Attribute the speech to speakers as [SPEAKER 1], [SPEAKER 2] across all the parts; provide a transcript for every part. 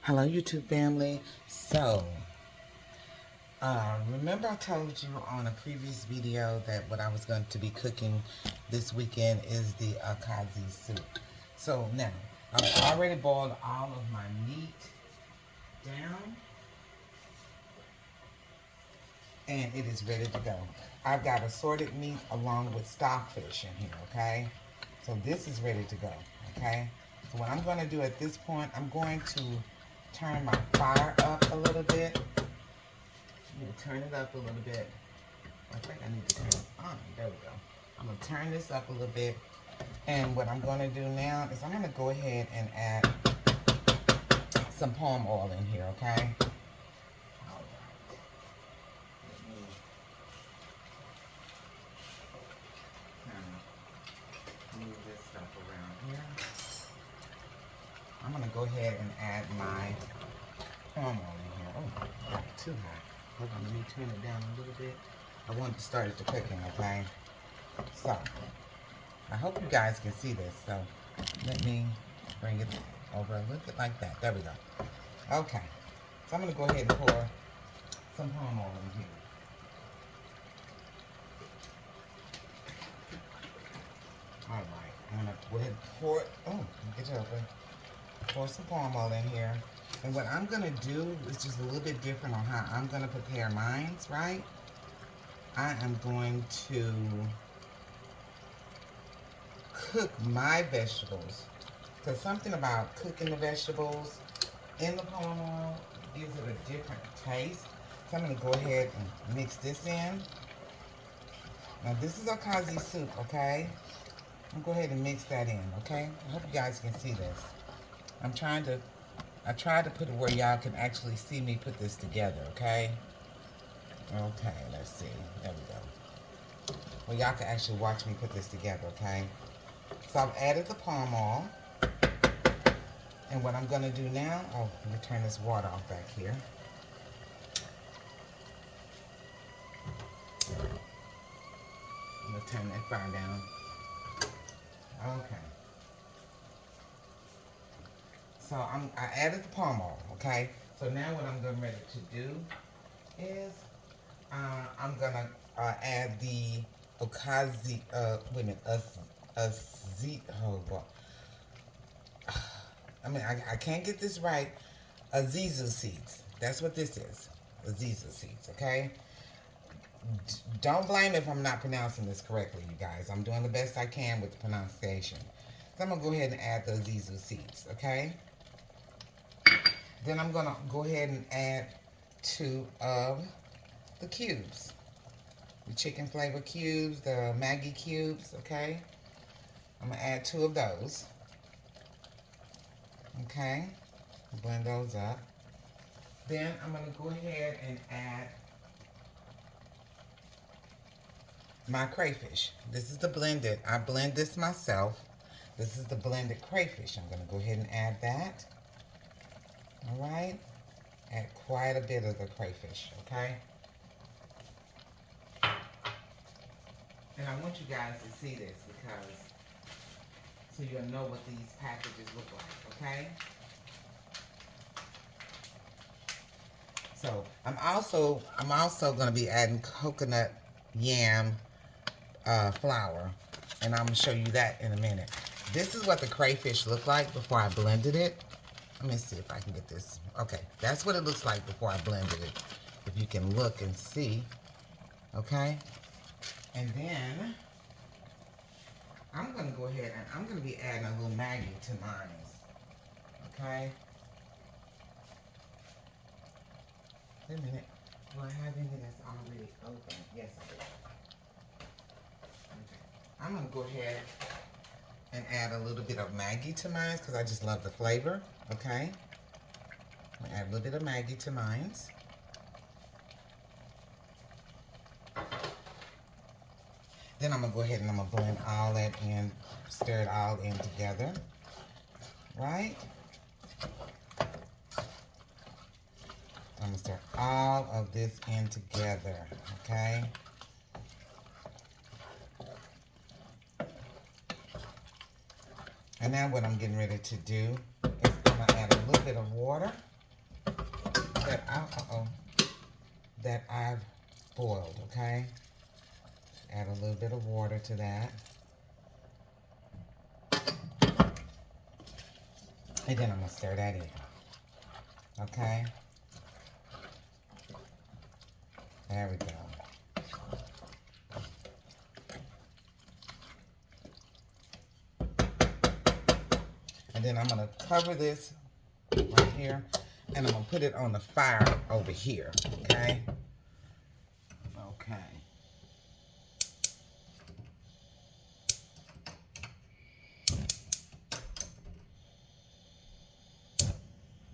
[SPEAKER 1] Hello, YouTube family. So, remember I told you on a previous video that what I was going to be cooking this weekend is the Okazi soup. So now, I've already boiled all of my meat down, and it is ready to go. I've got assorted meat along with stockfish in here, okay? So this is ready to go, okay? So what I'm going to do at this point, I'm going to turn my fire up a little bit. I'm going to turn it up a little bit. I think I need to turn it on. There we go. I'm going to turn this up a little bit. And what I'm going to do now is I'm going to go ahead and add some palm oil in here, okay? All right. Let me kind of move this stuff around here. I'm going to go ahead and add my palm oil in here. Oh, not too hot. Hold on, let me turn it down a little bit. I want to start it to cooking, okay? So, I hope you guys can see this. So, let me bring it over a little bit like that. There we go. Okay. So, I'm going to go ahead and pour some palm oil in here. All right. I'm going to go ahead and pour it. Oh, get it open. Pour some palm oil in here. And what I'm going to do is just a little bit different on how I'm going to prepare mine, right? I am going to cook my vegetables. Because something about cooking the vegetables in the palm oil gives it a different taste. So I'm going to go ahead and mix this in. Now this is Okazi soup, okay? I'm going to go ahead and mix that in, okay? I hope you guys can see this. I tried to put it where y'all can actually see me put this together, okay? Okay, let's see. There we go. Well, y'all can actually watch me put this together, okay? So I've added the palm oil. And what I'm going to do now, oh, let me turn this water off back here. I'm going to turn that fire down. Okay. So I added the palm oil, okay? So now what I'm getting ready to do is I'm going to add the Okazi, wait a minute, oh, well, I mean, I can't get this right. Azizu seeds. That's what this is. Azizu seeds, okay? Don't blame if I'm not pronouncing this correctly, you guys. I'm doing the best I can with the pronunciation. So I'm going to go ahead and add the Azizu seeds, okay? Then I'm going to go ahead and add 2 of the cubes. The chicken flavor cubes, the Maggi cubes, okay? I'm going to add 2 of those. Okay? Blend those up. Then I'm going to go ahead and add my crayfish. This is the blended. I blend this myself. This is the blended crayfish. I'm going to go ahead and add that. All right? Add quite a bit of the crayfish, okay? And I want you guys to see this because so you'll know what these packages look like, okay? So I'm also going to be adding coconut yam flour, and I'm going to show you that in a minute. This is what the crayfish looked like before I blended it. Let me see if I can get this. Okay, that's what it looks like before I blended it. If you can look and see, okay? And then I'm going to go ahead and I'm going to be adding a little Maggi to mine, okay? Wait a minute. Do I have any that's already open? Yes, I do. Okay. I'm going to go ahead and add a little bit of Maggi to mine because I just love the flavor, okay? I'm going to add a little bit of Maggi to mine. Then I'm going to go ahead and I'm going to blend all that in, stir it all in together, right? I'm going to stir all of this in together, okay? And now what I'm getting ready to do is I'm going to add a little bit of water. that I've boiled, okay? Add a little bit of water to that. And then I'm gonna stir that in, okay? There we go. And then I'm gonna cover this right here, and I'm gonna put it on the fire over here, okay? Okay.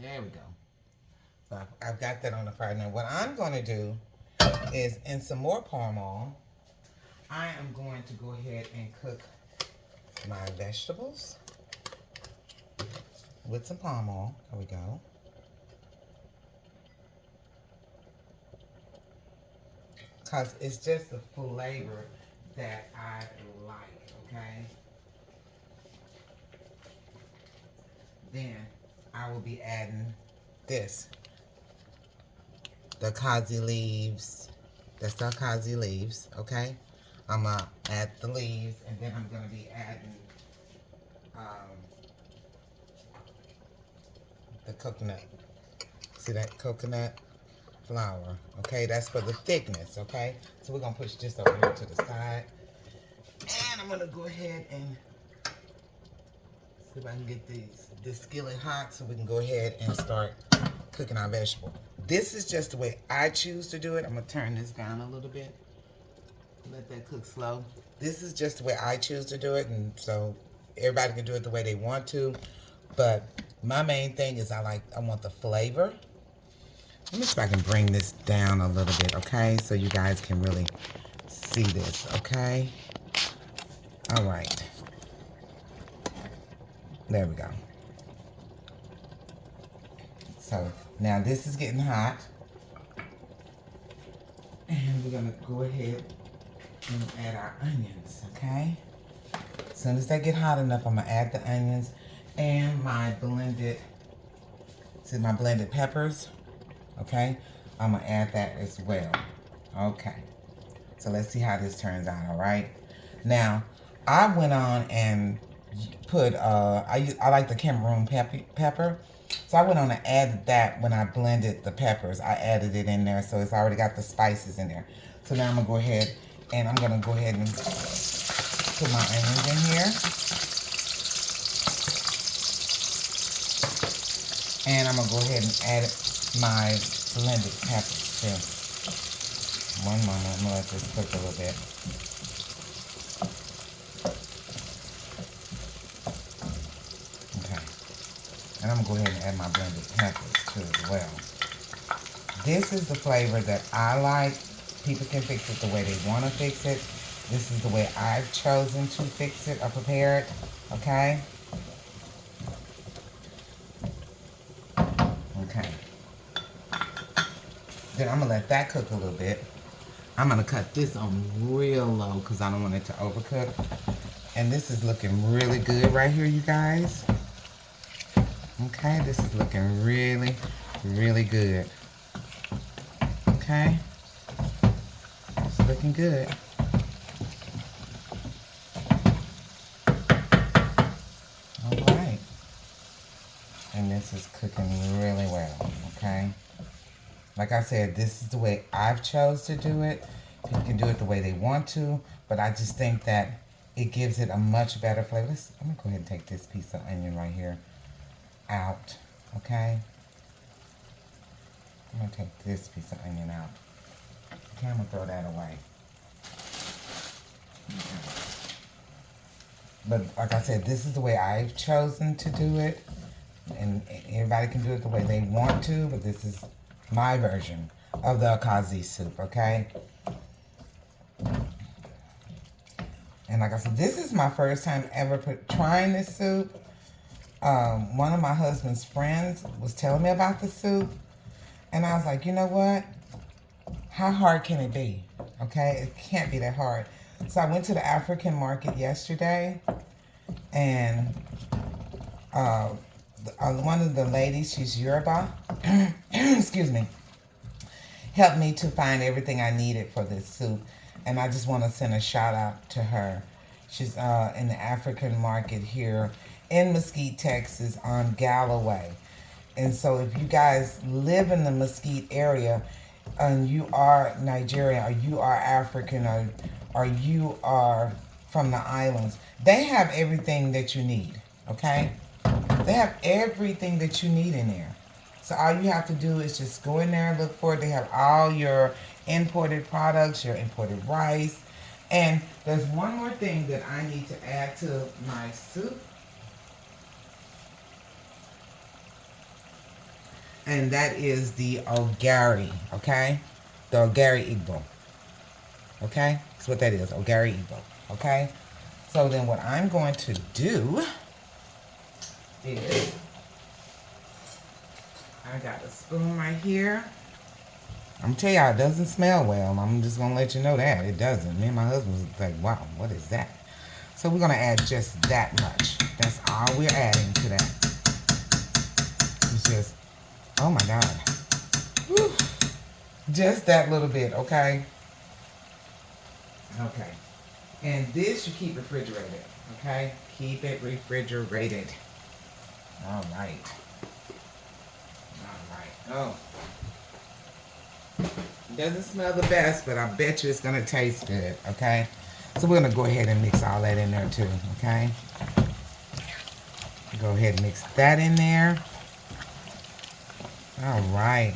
[SPEAKER 1] There we go. So I've got that on the fire. Now what I'm gonna do is, in some more palm oil, I am going to go ahead and cook my vegetables with some palm oil. There we go. Because it's just the flavor that I like, okay? Then I will be adding this. The Okazi leaves. That's the Okazi leaves, okay? I'm going to add the leaves, and then I'm going to be adding the coconut. See that coconut flour, okay? That's for the thickness, okay? So we're going to push this over here to the side. And I'm going to go ahead and see if I can get this skillet hot so we can go ahead and start cooking our vegetable. This is just the way I choose to do it. I'm going to turn this down a little bit. Let that cook slow. This is just the way I choose to do it, and so everybody can do it the way they want to. But my main thing is I want the flavor. Let me see if I can bring this down a little bit, okay? So you guys can really see this, okay? All right. There we go. So now this is getting hot. And we're gonna go ahead and add our onions, okay? As soon as they get hot enough, I'm gonna add the onions and my blended peppers, okay? I'm gonna add that as well, okay? So let's see how this turns out, all right? Now, I went on and put, I like the Cameroon pepper. So I went on and added that when I blended the peppers. I added it in there, so it's already got the spices in there. So now I'm gonna go ahead and put my onions in here. And I'm gonna go ahead and add my blended peppers too. One moment, I'm gonna let this cook a little bit. Okay. And I'm gonna go ahead and add my blended peppers too as well. This is the flavor that I like. People can fix it the way they want to fix it. This is the way I've chosen to fix it or prepare it, okay? Okay. Then I'm gonna let that cook a little bit. I'm gonna cut this on real low because I don't want it to overcook. And this is looking really good right here, you guys. Okay, this is looking really, really good. Okay, it's looking good. All right, and this is cooking really well, okay? Like I said, this is the way I've chose to do it. People can do it the way they want to, but I just think that it gives it a much better flavor. Let me go ahead and take this piece of onion right here out, okay? I'm gonna take this piece of onion out. Okay, I'm gonna throw that away. Okay. But like I said, this is the way I've chosen to do it. And everybody can do it the way they want to, but this is my version of the Okazi soup, okay? And like I said, this is my first time ever trying this soup. One of my husband's friends was telling me about the soup. And I was like, you know what? How hard can it be? Okay, it can't be that hard. So I went to the African market yesterday, and one of the ladies, she's Yoruba, excuse me, helped me to find everything I needed for this soup. And I just want to send a shout out to her. She's in the African market here in Mesquite, Texas on Galloway. And so if you guys live in the Mesquite area and you are Nigerian or you are African or you are from the islands, they have everything that you need, okay? They have everything that you need in there. So all you have to do is just go in there and look for it. They have all your imported products, your imported rice. And there's one more thing that I need to add to my soup. And that is the ogari, okay? The ogari igbo, okay? That's what that is, ogari igbo, okay? So then what I'm going to do is, I got a spoon right here. I'm gonna tell y'all, it doesn't smell well. I'm just gonna let you know that. It doesn't. Me and my husband was like, wow, what is that? So we're gonna add just that much. That's all we're adding to that. It's just, oh my God. Whew. Just that little bit, okay? Okay. And this you keep refrigerated, okay? Keep it refrigerated. All right. All right. Oh. It doesn't smell the best, but I bet you it's gonna taste good, okay? So we're gonna go ahead and mix all that in there too, okay? Go ahead and mix that in there. All right.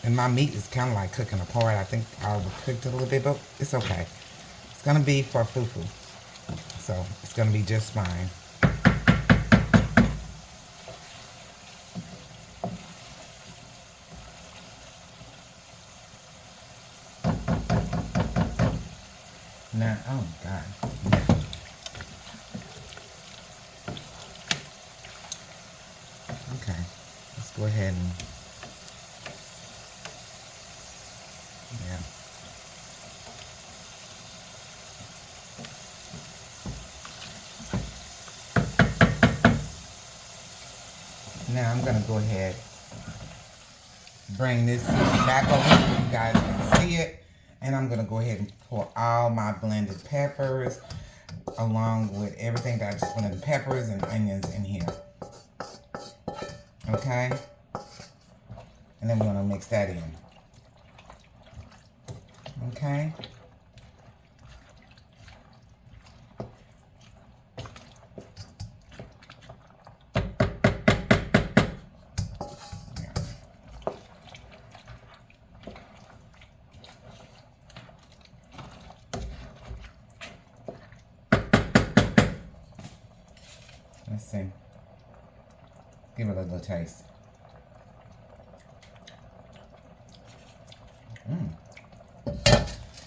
[SPEAKER 1] And my meat is kind of like cooking apart. I think I overcooked it a little bit, but it's okay. It's gonna be for fufu, so it's gonna be just fine. Now, oh God. Okay, let's go ahead and, yeah. Now I'm gonna go ahead, bring this back over so you guys can see it. And I'm gonna go ahead and pour all my blended peppers along with everything that I just blended, peppers and onions in here. Okay? And then we're gonna mix that in. Okay? Let's see. Give it a little taste.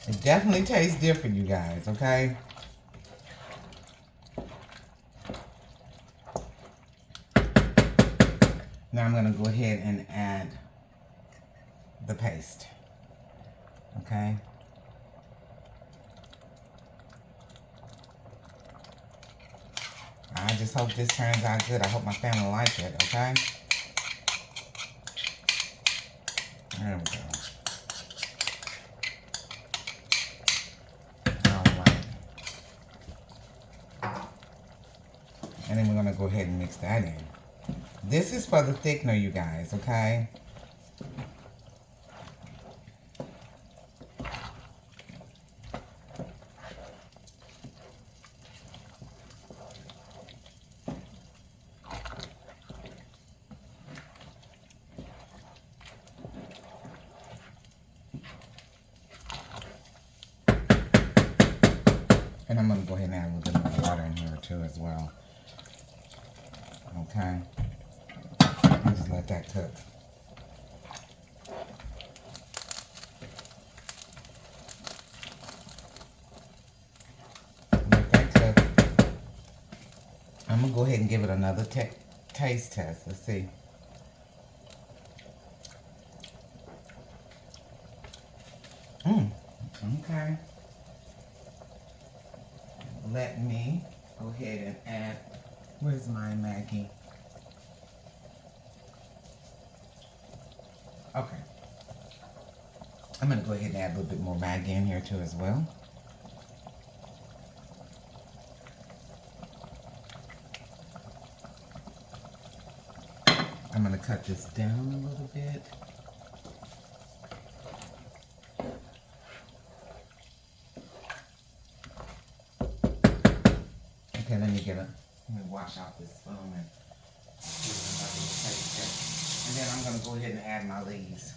[SPEAKER 1] It definitely tastes different, you guys, okay? Now I'm gonna go ahead and add the paste. Okay? I just hope this turns out good. I hope my family likes it, okay? There we go. Alright. And then we're gonna go ahead and mix that in. This is for the thickener, you guys, okay? And I'm going to go ahead and add a little bit of water in here too as well. Okay. And just let that cook. Let that cook. I'm going to go ahead and give it another taste test. Let's see. Okay. Let me go ahead and add, where's my Maggie? I'm going to go ahead and add a little bit more Maggi in here too as well. I'm going to cut this down a little bit. Okay, let me wash out this spoon and see what I'm going to taste it. And then I'm going to go ahead and add my leaves.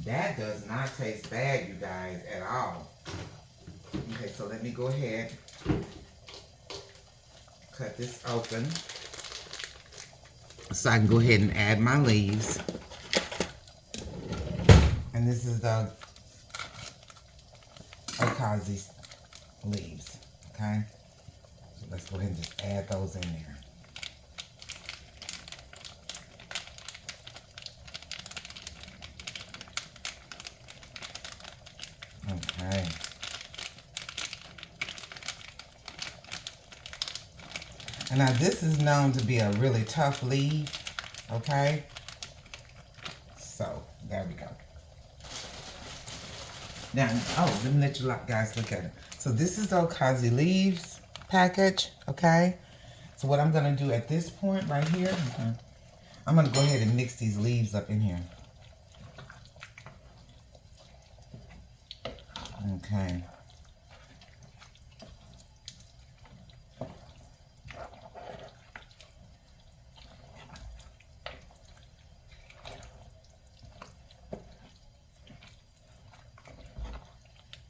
[SPEAKER 1] That does not taste bad, you guys, at all. Okay, so let me go ahead, cut this open so I can go ahead and add my leaves. And this is the Okazi leaves, okay? So let's go ahead and just add those in there. Okay. And now this is known to be a really tough leaf, okay? So, there we go. Now, oh, let me let you guys look at it. So this is the Okazi leaves package, okay? So what I'm gonna do at this point right here, I'm gonna go ahead and mix these leaves up in here. Okay.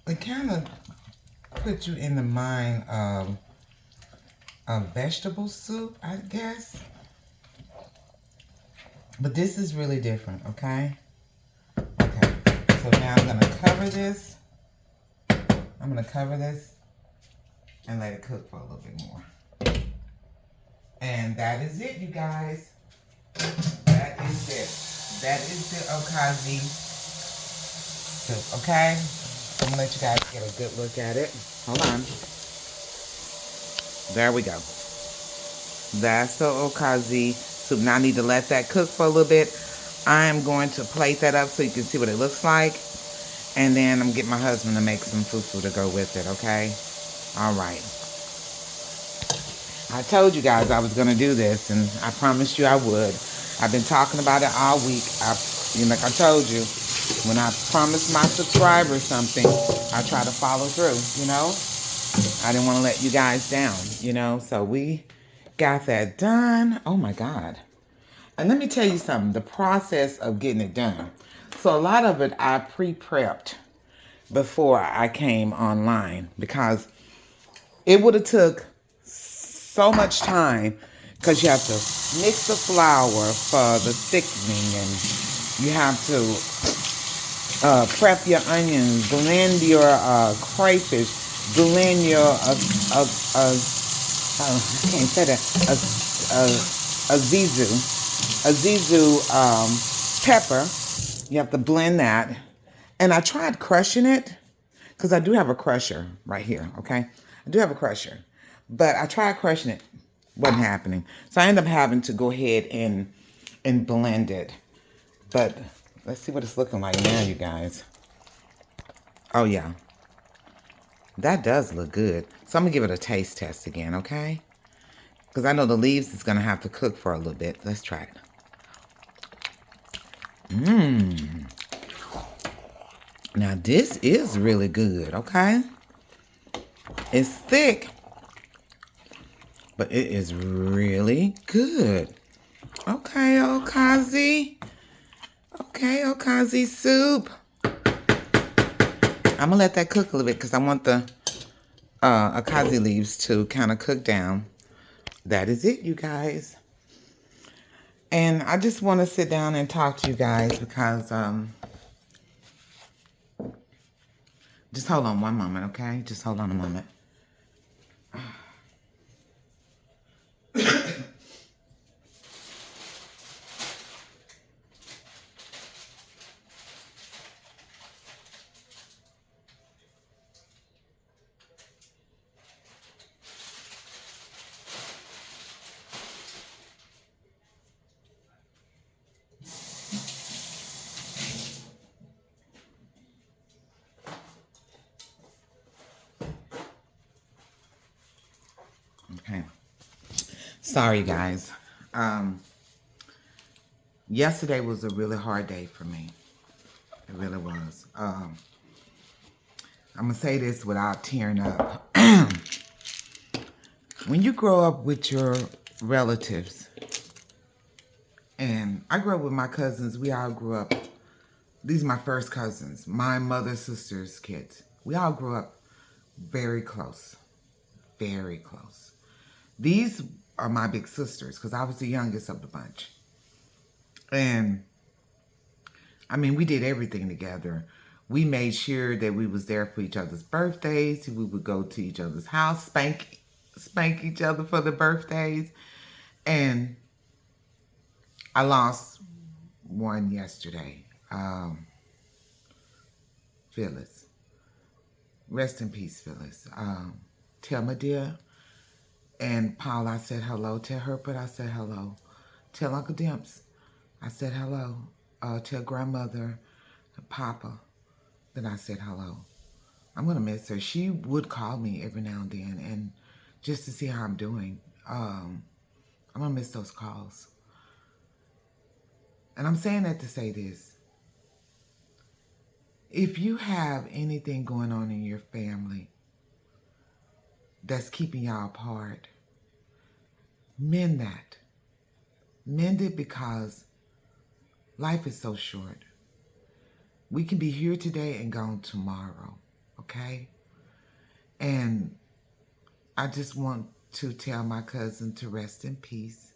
[SPEAKER 1] It kind of put you in the mind of a vegetable soup, I guess. But this is really different, okay? Okay, so now I'm gonna cover this. I'm gonna cover this and let it cook for a little bit more. And that is it, you guys. That is it. That is the Okazi soup, okay? So I'm gonna let you guys get a good look at it. Hold on. There we go. That's the Okazi soup. Now I need to let that cook for a little bit. I am going to plate that up so you can see what it looks like. And then I'm going to get my husband to make some fufu to go with it, okay? All right. I told you guys I was going to do this, and I promised you I would. I've been talking about it all week. Like I told you, when I promise my subscribers something, I try to follow through, you know? I didn't want to let you guys down, you know? So we got that done. Oh, my God. And let me tell you something, the process of getting it done. So a lot of it I pre-prepped before I came online because it would have took so much time because you have to mix the flour for the thickening and you have to prep your onions, blend your crayfish, blend your, I can't say that, Azizu pepper. You have to blend that. And I tried crushing it because I do have a crusher right here, okay? I do have a crusher. But I tried crushing it. Wasn't happening. So I ended up having to go ahead and blend it. But let's see what it's looking like now, you guys. Oh, yeah. That does look good. So I'm going to give it a taste test again, okay? Because I know the leaves is going to have to cook for a little bit. Let's try it. Now, this is really good, okay? It's thick, but it is really good. Okay, Okazi. Okay, Okazi soup. I'm going to let that cook a little bit because I want the Okazi leaves to kind of cook down. That is it, you guys. And I just want to sit down and talk to you guys because... just hold on one moment, okay? Just hold on a moment. Okay. Sorry, guys. Um, Yesterday was a really hard day for me. It really was. I'm going to say this without tearing up. When you grow up with your relatives, and I grew up with my cousins, we all grew up. These are my first cousins, my mother's sister's kids. We all grew up very close, very close. These are my big sisters because I was the youngest of the bunch. And I mean, we did everything together. We made sure that we was there for each other's birthdays. We would go to each other's house, spank each other for the birthdays. And I lost one yesterday. Phyllis. Rest in peace, Phyllis. Tell my dear. And Paula, I said hello. Tell her, but I said hello. Tell Uncle Dimps, I said hello. Tell grandmother, Papa, that I said hello. I'm going to miss her. She would call me every now and then and just to see how I'm doing. I'm going to miss those calls. And I'm saying that to say this. If you have anything going on in your family that's keeping y'all apart, mend that. Mend it because life is so short. We can be here today and gone tomorrow, okay? And I just want to tell my cousin to rest in peace.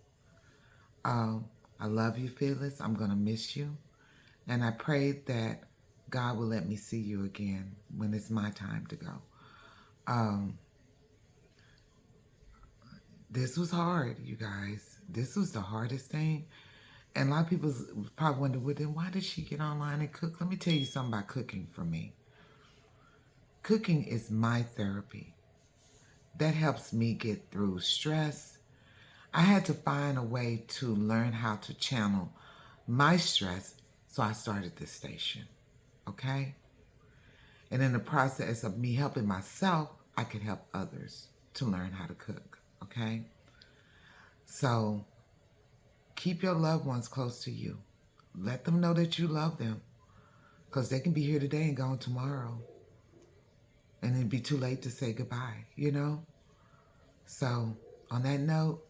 [SPEAKER 1] I love you, Phyllis. I'm going to miss you. And I pray that God will let me see you again when it's my time to go. This was hard, you guys. This was the hardest thing. And a lot of people probably wonder, well, then why did she get online and cook? Let me tell you something about cooking for me. Cooking is my therapy. That helps me get through stress. I had to find a way to learn how to channel my stress, so I started this station, okay? And in the process of me helping myself, I could help others to learn how to cook, okay? So keep your loved ones close to you. Let them know that you love them because they can be here today and gone tomorrow. And it'd be too late to say goodbye, you know? So on that note,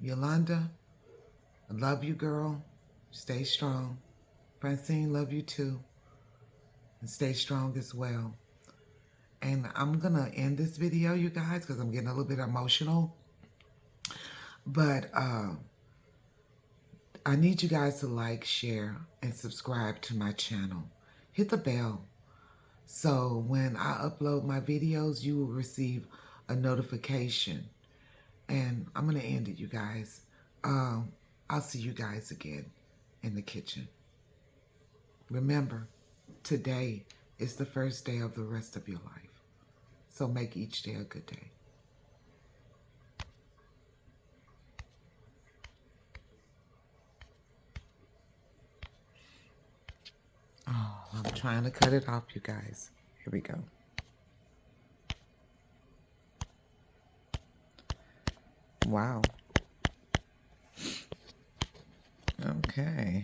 [SPEAKER 1] Yolanda, I love you, girl. Stay strong. Francine, love you too. And stay strong as well. And I'm going to end this video, you guys, because I'm getting a little bit emotional. But I need you guys to like, share, and subscribe to my channel. Hit the bell. So when I upload my videos, you will receive a notification. And I'm going to end it, you guys. I'll see you guys again in the kitchen. Remember, today is the first day of the rest of your life. So make each day a good day. Oh, I'm trying to cut it off, you guys. Here we go. Wow. Okay.